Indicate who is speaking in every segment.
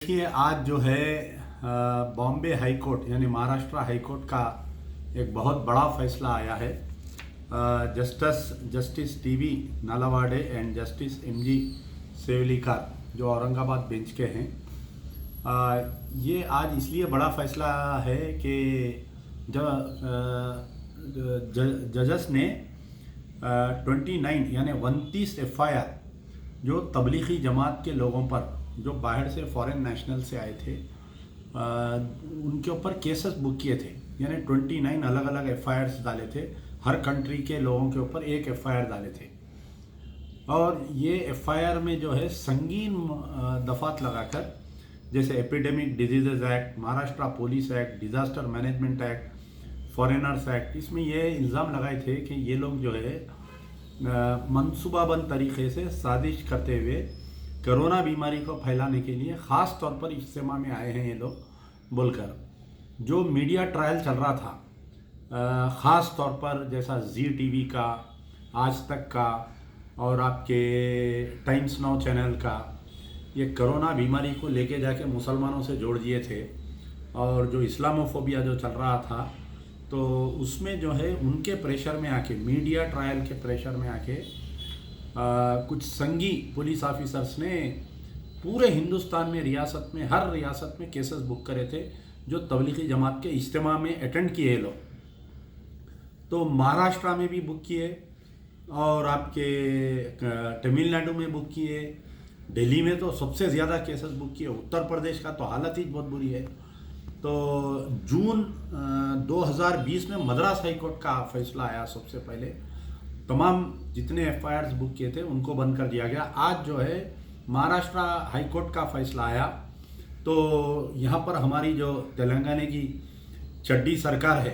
Speaker 1: देखिए आज जो है बॉम्बे हाई कोर्ट यानी महाराष्ट्र हाई कोर्ट का एक बहुत बड़ा फैसला आया है। Justice TV Nalawade and justice MG Sewlikar जो औरंगाबाद बेंच के हैं। ये आज इसलिए बड़ा फैसला है कि जजेस ने 29 यानी 29 एफआईआर जो तबलीगी जमात के लोगों पर जो बाहर से फॉरेन नेशनल से आए थे उनके ऊपर केसेस बुक किए थे। यानी 29 अलग अलग एफआईआर डाले थे, हर कंट्री के लोगों के ऊपर एक एफआईआर डाले थे। और ये एफआईआर में जो है संगीन दफात लगाकर, जैसे epidemic diseases act, Maharashtra police act, disaster management act, foreigners act, इसमें ये इल्ज़ाम लगाए थे कि ये लोग जो है मनसूबाबंद तरीके से साजिश करते हुए कोरोना बीमारी को फैलाने के लिए ख़ास तौर पर इज्तिमा में आए हैं ये लोग बोलकर। जो मीडिया ट्रायल चल रहा था ख़ास तौर पर जैसा जी टीवी का, आज तक का और आपके टाइम्स नाउ चैनल का, ये कोरोना बीमारी को लेके जाके मुसलमानों से जोड़ दिए थे। और जो इस्लामोफोबिया जो चल रहा था तो उसमें जो है उनके प्रेशर में आके, मीडिया ट्रायल के प्रेशर में आके कुछ संगी पुलिस ऑफिसर्स ने पूरे हिंदुस्तान में, रियासत में, हर रियासत में केसेस बुक करे थे जो तबलीगी जमात के इज्तिमा में अटेंड किए लोग। तो महाराष्ट्र में भी बुक किए और आपके तमिलनाडु में बुक किए, दिल्ली में तो सबसे ज़्यादा केसेस बुक किए, उत्तर प्रदेश का तो हालत ही बहुत बुरी है। तो जून 2020 में मद्रास हाई कोर्ट का फैसला आया। सबसे पहले तमाम जितने एफआईआर्स बुक किए थे उनको बंद कर दिया गया। आज जो है महाराष्ट्र हाई कोर्ट का फैसला आया। तो यहाँ पर हमारी जो तेलंगाना की चड्डी सरकार है,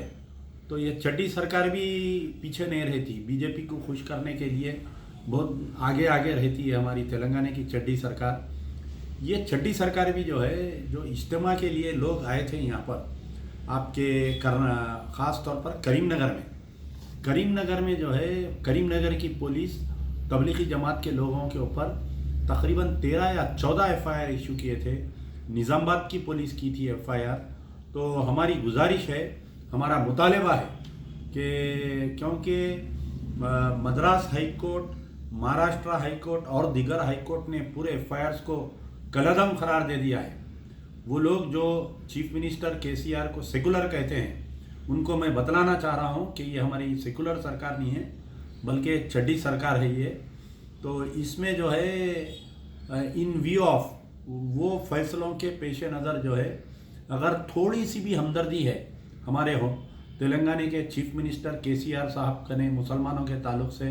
Speaker 1: तो ये चड्डी सरकार भी पीछे नहीं रहती, बीजेपी को खुश करने के लिए बहुत आगे आगे रहती है हमारी तेलंगाना की चड्डी सरकार। ये चड्डी सरकार भी जो है, जो इज्तिमा के लिए लोग आए थे यहाँ पर आपके ख़ास तौर पर करीमनगर में जो है, करीमनगर की पुलिस तबलीगी जमात के लोगों के ऊपर तकरीबन 13 या 14 एफआईआर इशू किए थे। निज़ामाबाद की पुलिस की थी एफआईआर। तो हमारी गुजारिश है, हमारा मुतालबा है कि क्योंकि Madras high court, Maharashtra high court और दीगर हाई कोर्ट ने पूरे एफआईआर्स को कलअदम करार दे दिया है। वो लोग जो चीफ मिनिस्टर केसीआर को सेकुलर कहते हैं, उनको मैं बतलाना चाह रहा हूँ कि ये हमारी सेकुलर सरकार नहीं है बल्कि चड्डी सरकार है ये। तो इसमें जो है इन व्यू ऑफ वो फैसलों के पेश नज़र जो है, अगर थोड़ी सी भी हमदर्दी है हमारे हो तेलंगाना के चीफ मिनिस्टर केसीआर साहब का ने मुसलमानों के ताल्लुक से,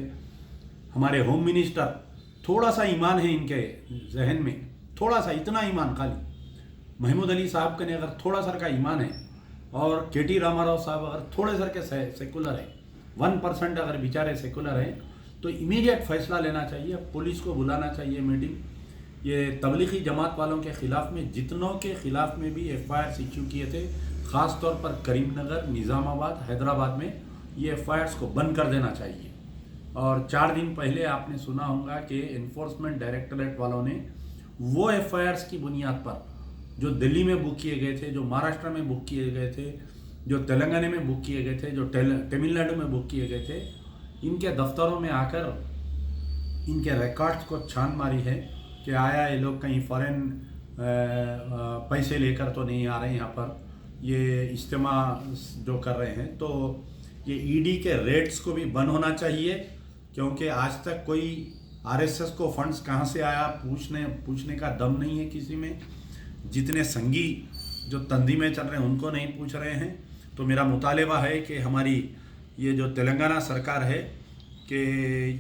Speaker 1: हमारे होम मिनिस्टर, थोड़ा सा ईमान है इनके जहन में, थोड़ा सा, इतना ईमान खाली महमूद अली साहब का ने अगर थोड़ा सर का ईमान है, और केटी रामाराव साहब अगर थोड़े सर के सेकुलर है, 1% अगर बेचारे सेकुलर हैं, तो इमीडिएट फैसला लेना चाहिए, पुलिस को बुलाना चाहिए मीटिंग। ये तबलीगी जमात वालों के ख़िलाफ़ में, जितनों के ख़िलाफ़ में भी एफआईआर इशू किए थे, ख़ास तौर पर करीमनगर, निज़ामाबाद, हैदराबाद में ये एफआईआर्स को बंद कर देना चाहिए। और 4 दिन पहले आपने सुना होगा कि इन्फोर्समेंट डायरेक्टरेट वालों ने वो एफआईआर्स की बुनियाद पर जो दिल्ली में बुक किए गए थे, जो महाराष्ट्र में बुक किए गए थे, जो तेलंगाना में बुक किए गए थे, जो तमिलनाडु में बुक किए गए थे, इनके दफ्तरों में आकर इनके रिकॉर्ड्स को छान मारी है कि आया ये लोग कहीं फॉरेन पैसे लेकर तो नहीं आ रहे यहाँ पर, ये इज्तिमा जो कर रहे हैं। तो ये ईडी के रेट्स को भी बंद होना चाहिए, क्योंकि आज तक कोई आरएसएस को फंड्स कहाँ से आया पूछने का दम नहीं है किसी में। जितने संगी जो तंजीमें चल रहे हैं उनको नहीं पूछ रहे हैं। तो मेरा मुतालबा है कि हमारी ये जो तेलंगाना सरकार है कि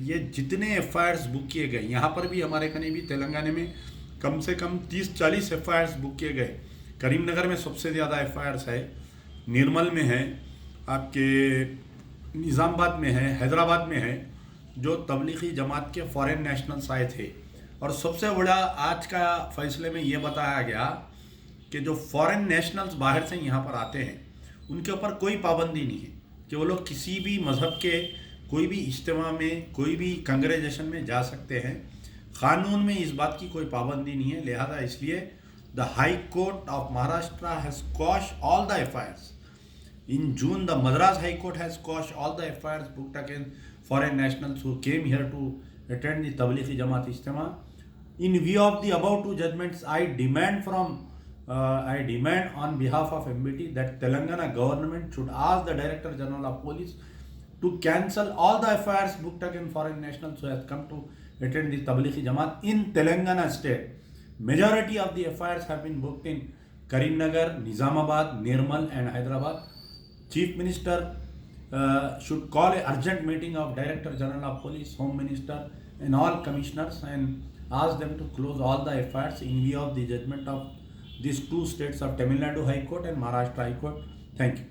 Speaker 1: ये जितने एफआईआर्स बुक किए गए, यहाँ पर भी हमारे कहीं भी तेलंगाना में कम से कम 30-40 एफआईआर्स बुक किए गए। करीमनगर में सबसे ज़्यादा एफआईआर्स है, निर्मल में है, आपके निज़ामाबाद में है, हैदराबाद में है, जो तबलीगी जमात के फॉरेन नेशनल्स आए थे। और सबसे बड़ा आज का फैसले में ये बताया गया कि जो फॉरेन नेशनल्स बाहर से यहाँ पर आते हैं उनके ऊपर कोई पाबंदी नहीं है कि वो लोग किसी भी मज़हब के कोई भी इज्तिमा में, कोई भी कांग्रेजेशन में जा सकते हैं। क़ानून में इस बात की कोई पाबंदी नहीं है। लिहाजा इसलिए The High Court of Maharashtra has quashed all the FIRs. In June, the Madras High Court has quashed all the FIRs booked against foreign nationals who came here to attend the Tablighi Jamaat Ijtema. In view of the above two judgments, I demand on behalf of MBT that Telangana government should ask the Director General of Police to cancel all the FIRs booked against foreign nationals who have come to attend the Tablighi Jamaat in Telangana state. Majority of the FIRs have been booked in Karimnagar, Nizamabad, Nirmal and Hyderabad. Chief Minister should call an urgent meeting of Director General of Police, Home Minister and all commissioners and ask them to close all the FIRs in view of the judgment of these two states of Tamil Nadu High Court and Maharashtra High Court. Thank you.